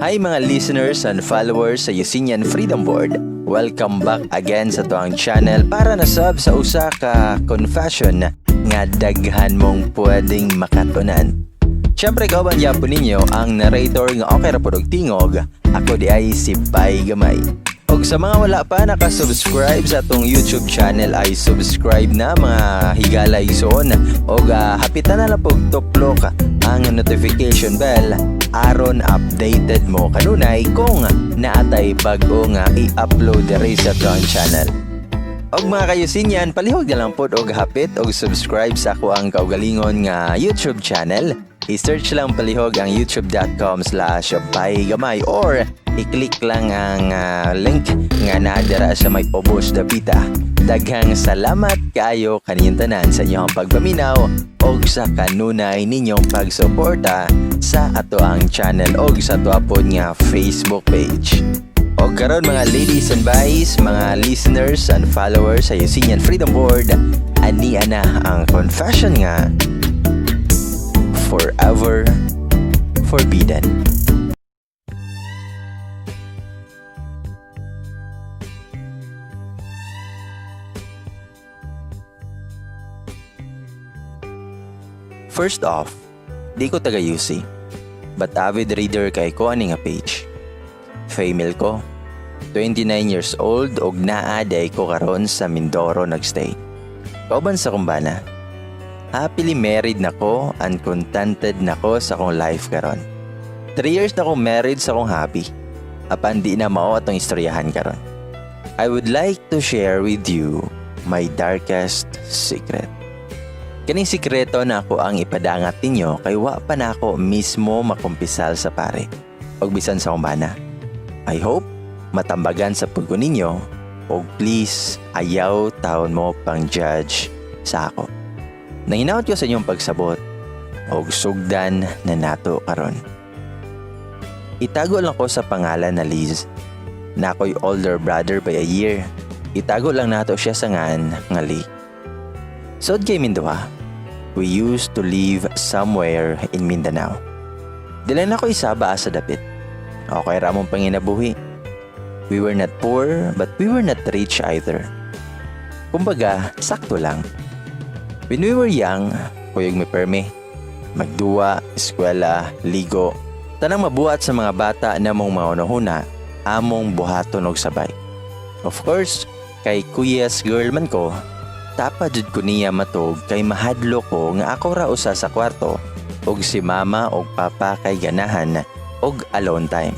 Hi mga listeners and followers sa Yusinian Freedom Board. Welcome back again sa tuang channel para nasab sa usa ka confession nga daghan mong pwedeng makatunan. Siyempre kauban po ninyo ang narrator nga okay ra pud og tingog. Ako di ay si Pai Gamay. Og sa mga wala pa nakasubscribe sa atong YouTube channel ay subscribe na mga higalay igsoon. Og hapitan na lang pog tuplok ang notification bell aron updated mo kanunay kung naatay bag-o nga i-upload diri sa atong channel. Og mga kayusinyan, palihog na lang pod og hapit og subscribe sa ako ang kaugalingon nga YouTube channel. I-search lang palihog ang youtube.com/paigamay or i-click lang ang link nga naadara sa may Pobos Dapita. Daghang salamat kayo kaninyong tanan sa inyong pagpaminaw og sa kanunay ninyong pagsuporta sa ato ang channel og sa ato pod nga Facebook page. O karon mga ladies and boys, mga listeners and followers sa Yusinian Freedom Board, ania na ang confession nga forever forbidden. First off, di ko taga UC, but avid reader kay ko ani nga page. Female ko, 29 years old og naaday ko karon sa Mindoro nagstay. Kauban sa kumbana. Happily married na ko and contented na ko sa akong life karon. 3 years na ko married sa akong happy. Apan di na mao atong istoryahan karon. I would like to share with you my darkest secret. Kaning sikreto na ako ang ipadangat ninyo kay wa pa na ako mismo makumpisal sa pare. Og bisan sa kumbana. I hope matambagan sa pagko ninyo o please ayaw taon mo pang judge sa ako. Nanginaot ko sa inyong pagsabot o sugdan na nato karon. Itago lang ko sa pangalan na Liz na ako'y older brother by a year. Itago lang nato siya sa ngan nga Lee. Sod kay Mindoa, we used to live somewhere in Mindanao. Dila na ko isaba sa dapit. Okay ramong panginabuhi. We were not poor but we were not rich either. Kumbaga, sakto lang. When we were young, kuyog may perme, magduwa, eskwela, ligo, tanang mabuhat sa mga bata na mong maunahuna, among buhaton og sabay. Of course, kay kuyas girl man ko, tapa jud ko niya matog kay mahadlo ko nga ako ra usa sa kwarto og si mama og papa kay ganahan og alone time.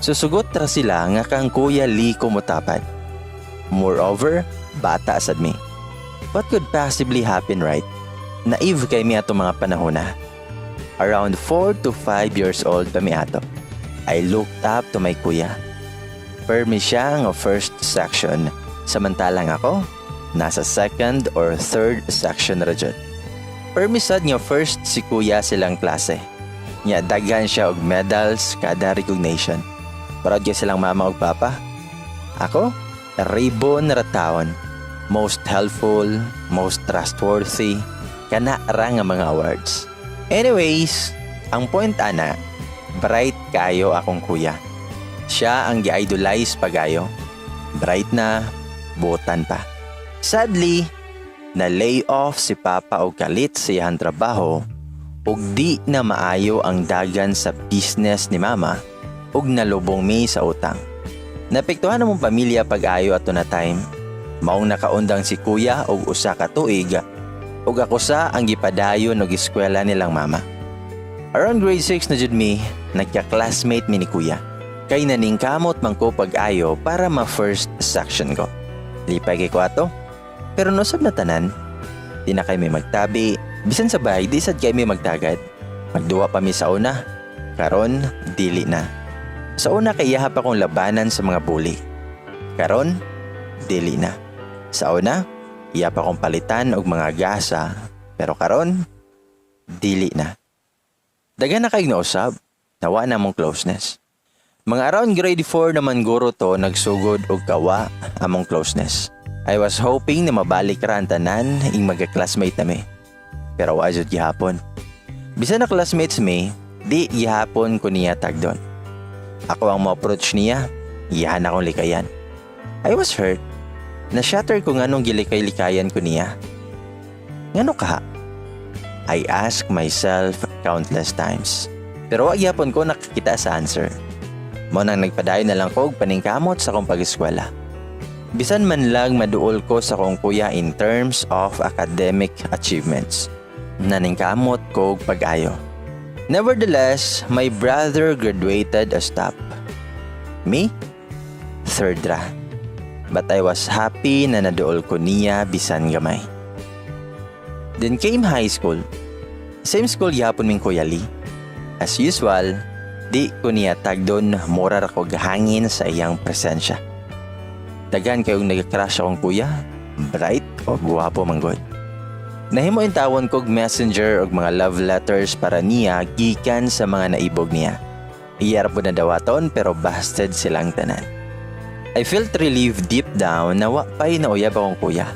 Susugot ra sila nga kang Kuya Lee ko motapad. Moreover, bata sad mi. What could possibly happen, right? Naive kay mi ato mga panahon na. Around 4 to 5 years old pa mi ato. I looked up to my kuya. Permi siya nga first section, samantalang ako nasa second or third section ra jud. Permi sad nga first si kuya silang klase. Nya daghan siya og medals kada recognition. Proud kay silang mama og papa. Ako, ribbon ra taon. Most helpful, most trustworthy, kana ra nga mga awards. Anyways, ang point ana, bright kayo akong kuya. Siya ang gi-idolize pagayo. Bright na, buotan pa. Sadly, na-lay off si papa og kalit sa iyang trabaho ug di na maayo ang dagan sa business ni mama ug nalubong mi sa utang. Napektuhan namong pamilya pag-ayo ato na time. Maong nakaundang si kuya og usa ka tuig ug ako sa ang gipadayon og eskwela nilang mama. Around grade 6 na jud mi, nagka-classmate mi ni kuya. Kay naningkamot man ko pag-ayo para ma-first section ko. Lipay kay ko ato. Pero nosod na tanan, di na kay may magtabi. Bisan sa bahay, di sad kay may magtagad. Magduwa pa mi sa una. Karon, dili na. Sa una kay yahap akong labanan sa mga bully. Karon, dili na. Sa una, iyap akong palitan og mga gasa. Pero karon, dili na. Dagan na kay nausab, nawa na mong closeness. Mga around grade 4 naman guro to nagsugod og kawa among closeness. I was hoping na mabalik ra ang tanan ing magka-classmate nami. Pero wa jud gihapon. Bisan na classmates mi, di gihapon ko niya tagdon. Ako ang mo-approach niya, iyahan akong likayan. I was hurt. Na-shatter ko nganong gilikay-likayan ko niya. Ngano ka? I ask myself countless times. Pero wag yapon ko nakakita sa answer. Mo nang nagpadayon na lang ko og paningkamot sa akong pag-eskwela. Bisan man lang maduol ko sa akong kuya in terms of academic achievements. Naningkamot ko og pag-ayo. Nevertheless, my brother graduated as top. Me? Third ra. But I was happy na naduol ko niya bisan gamay. Then came high school. Same school yapon ming Kuya Lee. As usual, di ko niya tagdon morar ako gahangin sa iyang presensya. Dagan kayong nag-crush akong kuya, bright o guwapo manggod. Nahimo yung tawon kog messenger og mga love letters para niya gikan sa mga naibog niya. Iyar po na dawaton pero busted silang tanan. I felt relieved deep down na wapay na uyab akong kuya.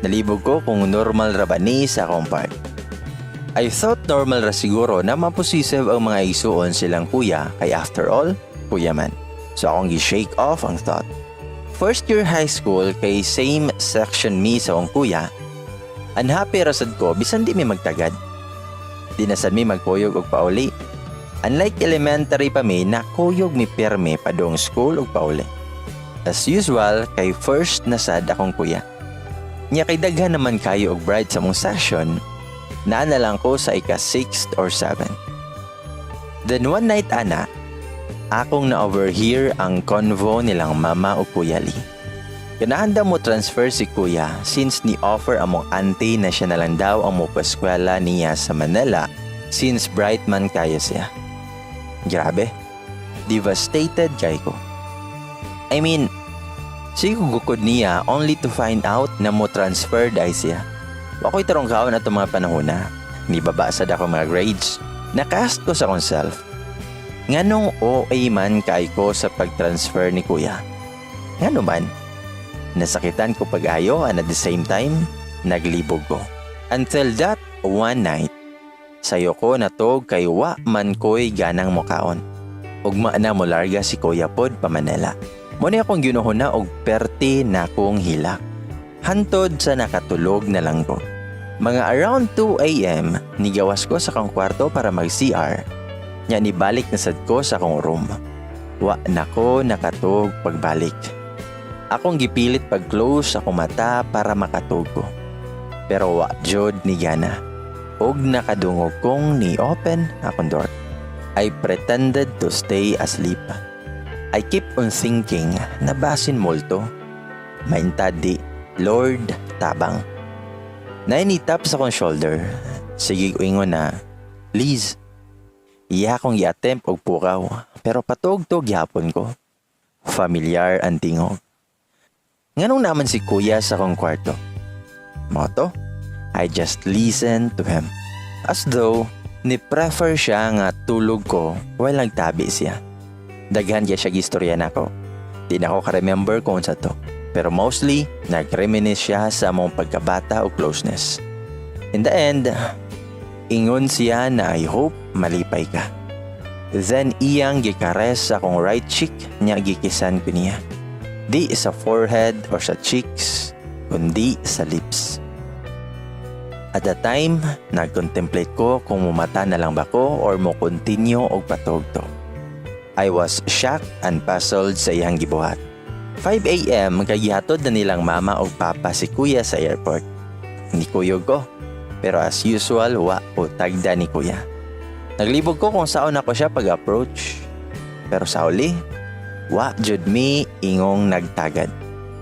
Nalibog ko kung normal ra ba ni sa akong part. I thought normal ra siguro na mapusisive ang mga isuon silang kuya kay after all, kuya man. So akong gi-shake off ang thought. First year high school kay same section me sa akong kuya. Unhappy rasad ko bisan di mi magtagad. Di na sad mi magkuyog og pauli. Unlike elementary pa mi, nakuyog mi perme padong school og pauli. As usual, kay first na sad akong kuya. Nya kay daghan naman kayo og bride sa mong session, naa na lang ko sa ika-6th or 7th. Then one night ana, akong na-overhear ang convo nilang mama o Kuya Lee. Kinahanda mo transfer si kuya since ni-offer among auntie na siya na lang daw ang mupaskwela niya sa Manila since bright man kaya siya. Grabe, devastated kay ko. I mean, sigugukod niya only to find out na mo transfer dahil siya. Wako'y tarong kaon at mga panahon na. Nibabasad ako mga grades. Nakast ko sa akong self. Nganong OA man kay ko sa pag-transfer ni kuya. Ngano man, nasakitan ko pag-ayo and at the same time, naglibog ko. Until that one night, sayo ko natog kay wa man ko'y ganang mukaon. Ugma na mo larga si Kuya Pod pa Manila. Muna akong ginuhon na og perti na kong hilak. Hantod sa nakatulog na lang ko. Mga around 2 a.m. nigawas ko sa kong kwarto para mag-CR. Nya nibalik na sad ko sa kong room. Wa na ko nakatog pagbalik. Akong gipilit pag-close akong mata para makatog ko. Pero wa jud ni gana. Og nakadungog kong ni-open akong door. I pretended to stay asleep. I keep on thinking na basin multo. Maintadi, Lord, tabang. Nainitap sa akong shoulder. Sige ko ingon na, please. Iya akong i-attempt og pukaw. Pero patog-tog yapon ko. Familiar ang tingog. Nganong naman si kuya sa akong kwarto? Moto, I just listened to him. As though, ni-prefer siya nga tulog ko while nagtabi siya. Daghan kaya siya gistorya na ko. Di na ako ka-remember kung sa to. Pero mostly, nag-reminisce siya sa mong pagkabata o closeness. In the end, ingon siya na I hope malipay ka. Then iyang gikares sa akong right cheek niya gikisan ko niya. Di sa forehead or sa cheeks, kundi sa lips. At the time, nag-contemplate ko kung mumata na lang ba ko or mo continue og patog-to. I was shocked and puzzled sa iyang gibuhat. 5 a.m. kagihatod na nilang mama o papa si kuya sa airport. Ni kuyog ko, pero as usual, wa o tagda ni kuya. Naglibog ko kung saan ako siya pag-approach. Pero sa uli, wa jud mi ingong nagtagad.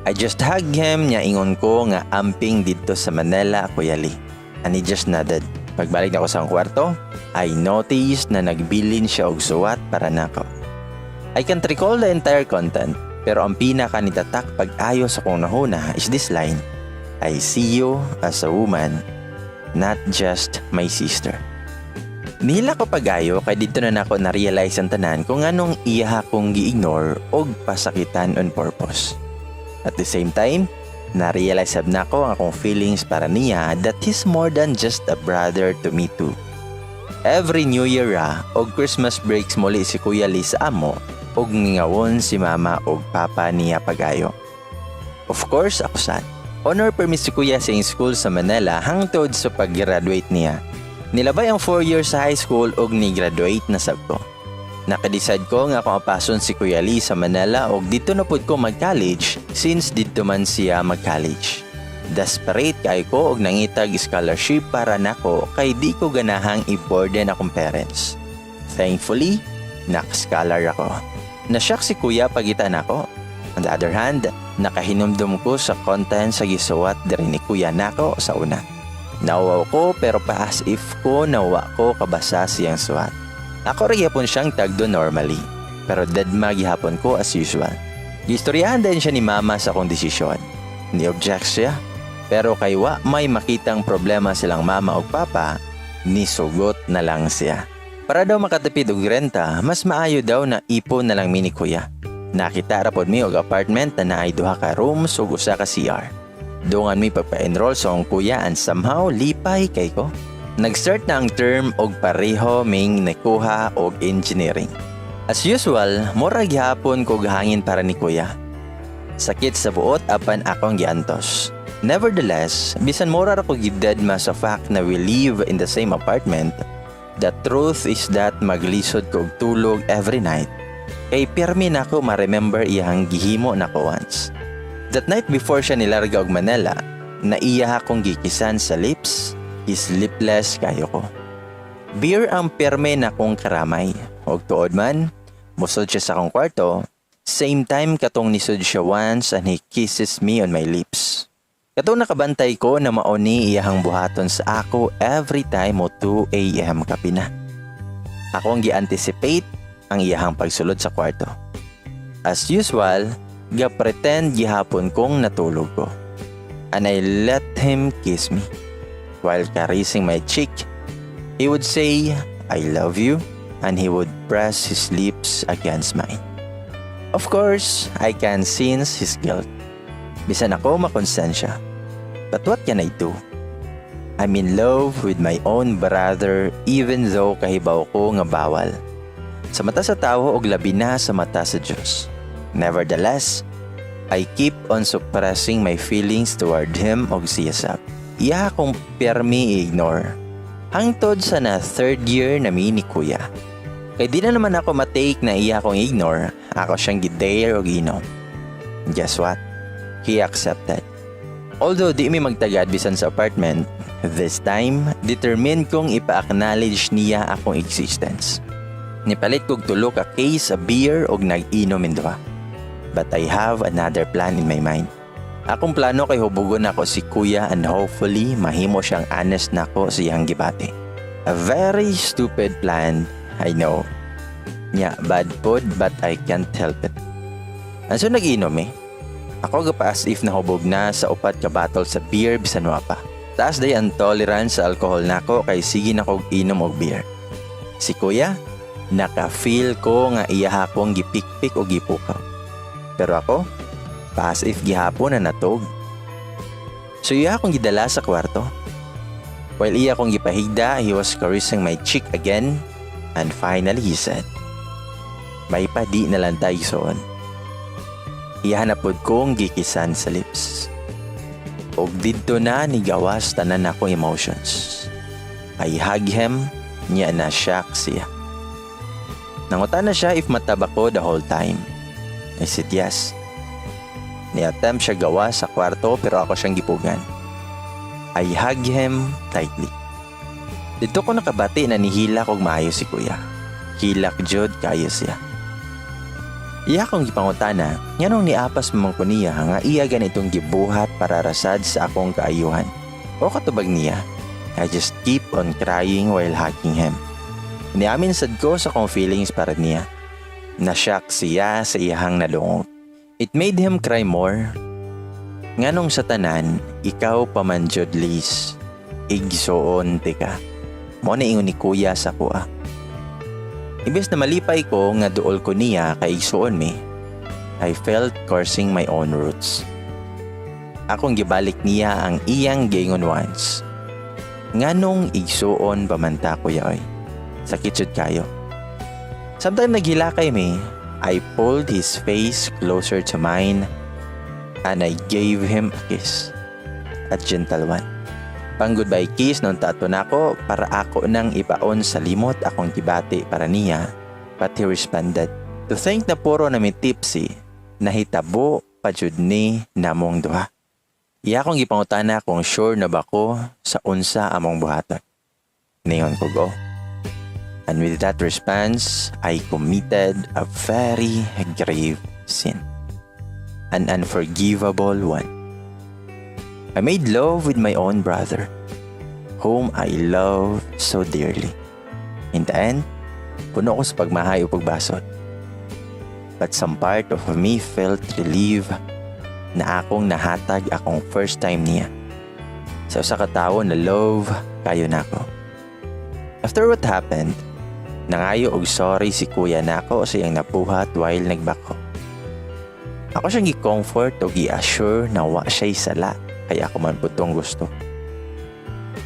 I just hugged him niya ingon ko nga amping dito sa Manila, Kuya Lee. And he just nodded. Pagbalik na ko sa kwarto, I noticed na nagbilin siya og suwat para nako. I can't recall the entire content, pero ang pinaka nitatak pag-ayo sa kong nahuna is this line, I see you as a woman, not just my sister. Nihila ko pag-ayo kay dito na nako na-realize ang tanan kung anong iya kong gi-ignore og pasakitan on purpose. At the same time, na-realize na ko ang akong feelings para niya that he's more than just a brother to me too. Every New Year og Christmas breaks muli si Kuya Lee sa amo og ngingawon si mama og papa niya pagayo. Of course, ako sad. Honor permit si Kuya sa school sa Manila hangtod sa pag-graduate niya. Nilabay ang 4 years sa high school og ni-graduate na sabko. Nakadecide ko nga kung apason si Kuya Lee sa Manila og dito na pud ko mag-college since dito man siya mag-college. Desperate kay ko og nangitag scholarship para nako kay di ko ganahang i-burden akong parents. Thankfully, nak-scholar ako. Nashock si Kuya pagitan ako. On the other hand, nakahinumdum ko sa content sa gisuwat diri ni Kuya nako sa una. Nawaw ko pero pa as if ko nawa ko kabasa siyang suwat. Ako rin yapon siyang tagdo normally, pero deadma gihapon ko as usual. Gistoryahan din siya ni mama sa kong desisyon. Ni-object siya, pero kay wa may makitang problema silang mama o papa, nisugot na lang siya. Para daw makatipid og renta, mas maayo daw na ipon na lang mini Kuya. Nakita ra pod mi og apartment na naay 2 ka rooms ug 1 ka CR. Dungan mi pagpa-enroll sa akong kuya and somehow lipay kay ko. Nag-start na ang term og pareho ming nakuha og engineering. As usual, mura gihapon ko gahangin para ni Kuya. Sakit sa buot apan akong giantos. Nevertheless, bisan mura ra ko gidedma sa fact na we live in the same apartment, the truth is that maglisod ko og tulog every night. Kay pirmi na ko ma-remember iyang gihimo na ko once. That night before siya nilarga og Manila, naiya akong gikisan sa lips. Sleepless kayo ko. Beer ang pirme na kong karamay. Og tuod man, musod siya sa akong kwarto. Same time katong nisod siya once and he kisses me on my lips. Katong nakabantay ko na mauni iyahang buhaton sa ako every time o 2 a.m. kapi na. Ako ang gi-anticipate ang iyahang pagsulod sa kwarto. As usual, ga-pretend gihapon kong natulog ko. And I let him kiss me. While caressing my cheek, he would say, "I love you," and he would press his lips against mine. Of course, I can sense his guilt. Bisan ako makonsensya. But what can I do? I'm in love with my own brother even though kahibaw ko nga bawal. Sa mata sa tao og labi na sa mata sa Diyos. Nevertheless, I keep on suppressing my feelings toward him og siyasap. Iya akong pirmi i-ignore. Hangtod sa na 3rd year na mi ni Kuya. Kaya di na naman ako matake na iya akong ignore. Ako siyang gidare o ginom. Guess what? He accepted. Although di mi magtagad bisan sa apartment, this time, determined kong ipa-acknowledge niya akong existence. Nipalit kog tulo ka case sa beer og nag-inom in duha. But I have another plan in my mind. Akong plano kay hubugon ako si Kuya and hopefully mahimo siyang honest nako sa iyang gibati. A very stupid plan, I know. Nya, bad pod but I can't help it. Anso nag-inom eh? Ako gapa as if nahubog na sa upat ka bottle sa beer bisan wa pa. Taas day ang tolerance sa alcohol nako kay sige na kog inom og beer. Si Kuya, naka-feel ko nga iya akong gipikpik o gipukaw. Pero ako, as if gihapon na natog. So iya akong gidala sa kwarto. While iya akong gipahigda, he was caressing my cheek again. And finally he said, "May padi na lang tayo soon." Iya na pod kong gikisan sa lips. Og didto na ni gawas tanan akong emotions. I hug him, niya na shock siya. Nangutan na siya if mataba ko the whole time. I said yes. Ni-attempt siya gawa sa kwarto pero ako siyang gipugan. I hug him tightly. Dito ko nakabati na nihila kog maayo si Kuya. Hilak jud kayo siya. Iya kong gipangutana, nganong niapas mamang ko niya nga iya ganitong gibuhat para rasad sa akong kaayuhan. O katubag niya, I just keep on crying while hugging him. Niamin sad ko sa kong feelings para niya. Nashock siya sa iyahang nalungot. It made him cry more. Nganong sa tanan, ikaw pamanjod Liz. Igsoon tika. Mo na ingon ni Kuya sa kuha. Ibes na malipay ko nga duol ko niya kay igsoon mi, I felt cursing my own roots. Akong gibalik niya ang iyang gingon once. Nganong igsoon pamanta Kuya oy. Sakit jud kayo. Sometimes naghilakay me, I pulled his face closer to mine and I gave him a kiss. A gentle one. Pang goodbye kiss nung tato na ako para ako nang ipaon sa limot akong gibati para niya. But he responded, to think na puro na may tipsy, nahitabo pa jud ni namong duha. Iya akong gipangutana kung sure na ba ko sa unsa among buhaton. Ningon ko go. And with that response, I committed a very grave sin. An unforgivable one. I made love with my own brother, whom I love so dearly. In the end, puno ko sa pagmahay o pagbasot. But some part of me felt relieved na akong nahatag akong first time niya. Sa usa ka tawo na love kayo nako. After what happened, nangayo og sorry si kuya nako sa iyang napuhat while nagbako. Ako siyang gi-comfort o gi-assure na wa siya'y sala kaya ako man putong gusto.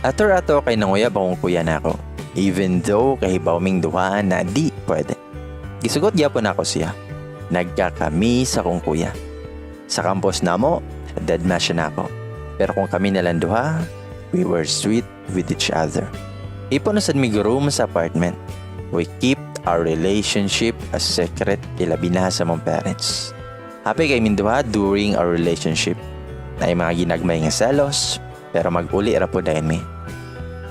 Ato kay nanguyab akong kuya nako, even though kahibaw ming duhaan na di pwede. Gisugot gyapon ako siya. Nagkakami sa kong kuya. Sa campus namo, dead match na ako. Pero kung kami nalang duha, we were sweet with each other. Ipon na sad mig room sa apartment. We kept our relationship a secret ilabi na sa mong parents. Happy kay minduha during our relationship. Na mga ginagmay nga selos, pero mag-uli ra po dayon mi.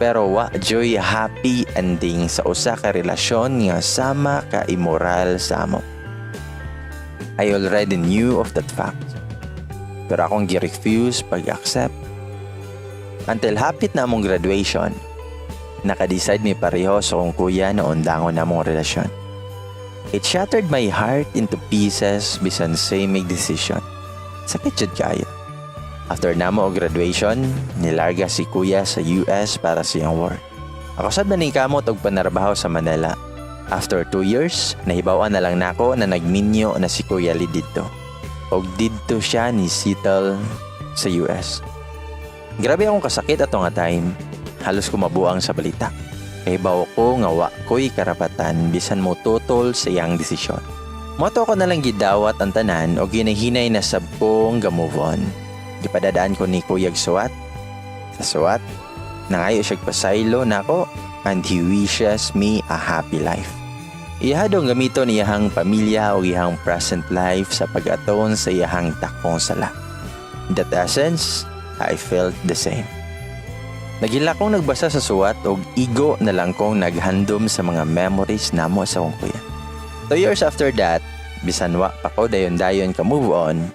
Pero wa joy happy ending sa usa ka relasyon nga sama ka immoral sa amo. I already knew of that fact. Pero akong gi-refuse pag-accept. Until hapit na among graduation, nakadecide mi pareho sa kong kuya na undangon na mong relasyon. It shattered my heart into pieces bisan same decision. Sakit jud kayo. After namo og graduation, nilarga si kuya sa US para sa iyang work. Ako sad man kamot og panarbaho sa Manila. After 2 years, nahibawan na lang nako na nagminyo na si Kuya Lee dito. Og dito siya ni settle sa US. Grabe akong kasakit ato nga time. Halos ko mabuang sa balita. Kahibaw ko nga wa ko'y karapatan bisan mo tutol sa iyang desisyon. Moto ko na lang gidawat ang tanan o ginahinay na sab kong ga-move on. Gipadadaan ko ni Kuyag Suwat. Sa Suwat, nangayo siya'g pasaylo na ako and he wishes me a happy life. Iyahadong gamito ni iyahang pamilya o iyahang present life sa pag-aton sa iyahang takong sala. In that essence, I felt the same. Nagila kong nagbasa sa suwat o igo na lang kong naghandom sa mga memories namo sa kong kuya. 2 years after that, bisan wa pa ko dayon-dayon ka move on,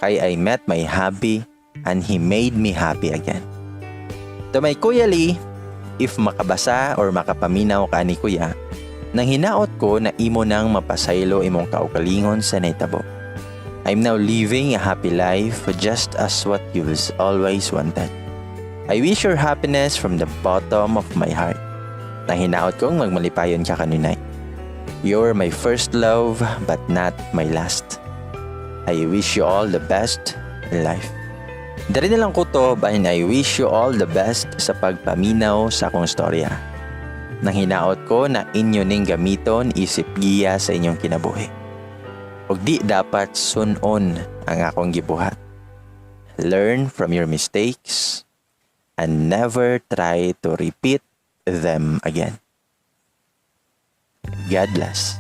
kay I met my hubby and he made me happy again. To my Kuya Lee, if makabasa or makapaminaw ka ni kuya, nang hinaot ko na imo nang mapasaylo imong kaugalingon sa naitabo. I'm now living a happy life just as what you've always wanted. I wish your happiness from the bottom of my heart. Nang hinaot kong magmalipayon ka kanunay. You're my first love but not my last. I wish you all the best in life. Dari na lang ko to and I wish you all the best sa pagpaminaw sa akong storya. Nang hinaot ko na inyo ning gamiton isip giya sa inyong kinabuhi. Og di dapat sunon ang akong gibuhat. Learn from your mistakes and never try to repeat them again. God bless.